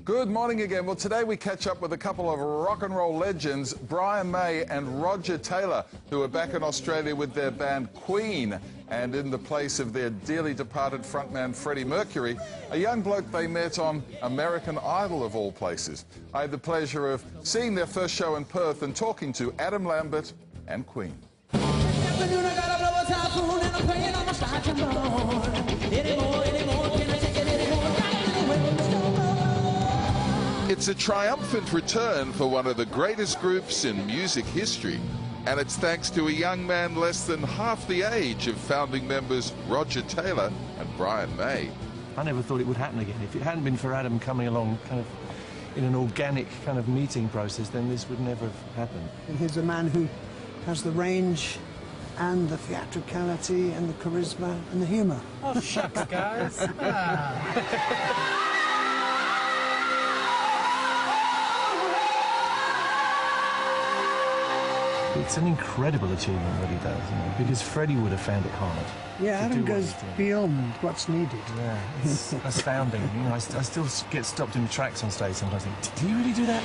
Good morning again. Well, today we catch up with a couple of rock and roll legends, Brian May and Roger Taylor, who are back in Australia with their band Queen. And in the place of their dearly departed frontman Freddie Mercury, a young bloke they met on American Idol of all places. I had the pleasure of seeing their first show in Perth and talking to Adam Lambert and Queen. It's a triumphant return for one of the greatest groups in music history, and it's thanks to a young man less than half the age of founding members Roger Taylor and Brian May. I never thought it would happen again. If it hadn't been for Adam coming along kind of in an organic kind of meeting process, then this would never have happened. And he's a man who has the range and the theatricality and the charisma and the humour. Oh, shucks, guys. It's an incredible achievement what he does, you know, because Freddie would have found it hard. Yeah, Adam goes beyond what's needed. Yeah, it's astounding. You know, I still get stopped in the tracks on stage sometimes. I think, do you really do that?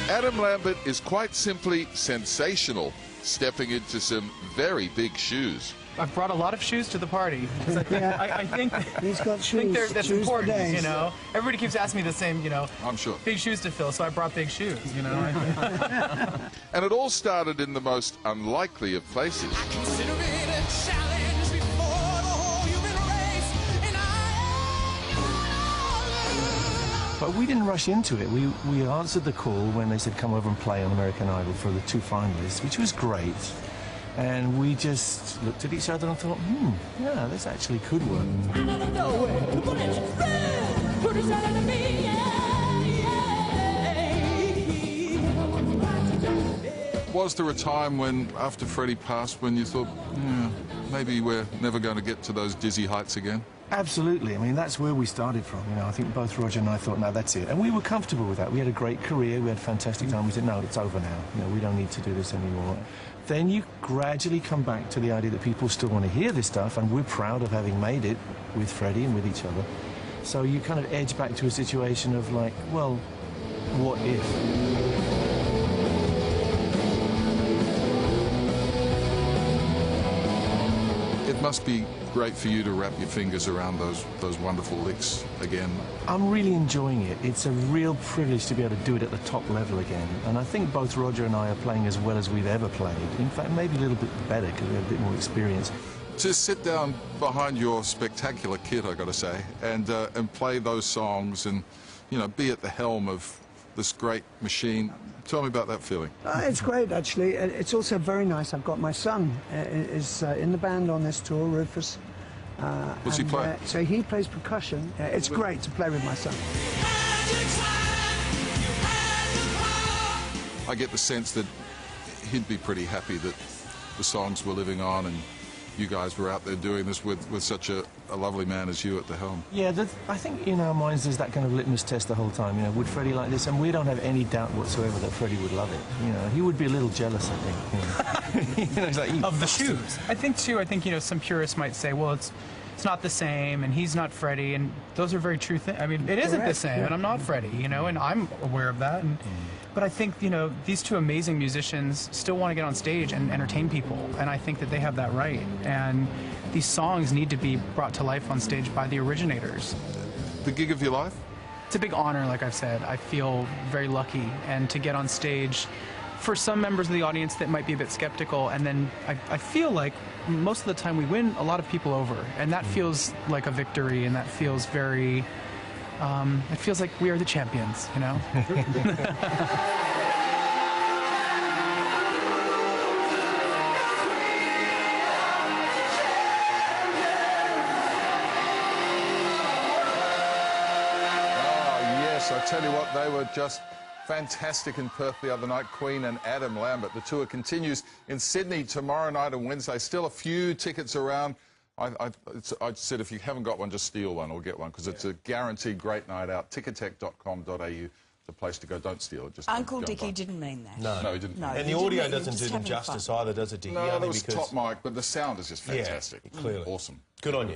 Adam Lambert is quite simply sensational, stepping into some very big shoes. I've brought a lot of shoes to the party. I think he's got shoes. That's shoes important, for days. you know. Everybody keeps asking me the same, you know. I'm sure. Big shoes to fill, so I brought big shoes, you know. And it all started in the most unlikely of places. I consider it a challenge before the whole human race, and I But we didn't rush into it. We answered the call when they said come over and play on American Idol for the 2 finalists, which was great. And we just looked at each other and thought, yeah, this actually could work. Was there a time when, after Freddie passed, when you thought, yeah, maybe we're never going to get to those dizzy heights again? Absolutely. I mean, that's where we started from. You know, I think both Roger and I thought, no, that's it. And we were comfortable with that. We had a great career. We had a fantastic time. We said, no, it's over now. You know, we don't need to do this anymore. Then you gradually come back to the idea that people still want to hear this stuff, and we're proud of having made it with Freddie and with each other. So you kind of edge back to a situation of like, well, what if? It must be great for you to wrap your fingers around those wonderful licks again. I'm really enjoying it. It's a real privilege to be able to do it at the top level again. And I think both Roger and I are playing as well as we've ever played. In fact, maybe a little bit better because we have a bit more experience. To sit down behind your spectacular kit, I got to say, and play those songs and, you know, be at the helm of this great machine. Tell me about that feeling. It's great, actually. It's also very nice. I've got my son is in the band on this tour, Rufus. What's he play? So he plays percussion. It's great to play with my son. I get the sense that he'd be pretty happy that the songs were living on and you guys were out there doing this with such a lovely man as you at the helm. Yeah, I think in our minds there's that kind of litmus test the whole time. You know, would Freddie like this? And we don't have any doubt whatsoever that Freddie would love it. You know, he would be a little jealous, I think. You know, you know, he's like, Of the shoes. I think, too, you know, some purists might say, well, it's not the same, and he's not Freddie, and those are very true things. I mean, it isn't the same, and I'm not Freddie, you know, and I'm aware of that. But I think, you know, these two amazing musicians still want to get on stage and entertain people, and I think that they have that right. And these songs need to be brought to life on stage by the originators. The gig of your life? It's a big honor, like I've said. I feel very lucky, and to get on stage for some members of the audience that might be a bit skeptical, and then I feel like most of the time we win a lot of people over, and that feels like a victory, and that feels very, it feels like we are the champions, you know? I tell you what, they were just fantastic in Perth the other night, Queen and Adam Lambert. The tour continues in Sydney tomorrow night and Wednesday. Still a few tickets around. I said if you haven't got one, just steal one or get one, because it's a guaranteed great night out. Ticketek.com.au. the place to go. Don't steal it. Just Uncle go Dickie buy it. didn't mean that. No, he didn't. No. And he the didn't audio mean- doesn't just do them having justice fun. either, does it, Dickie? No, Only that was because... top mic, but the sound is just fantastic. Yeah, clearly. Awesome. Good on you.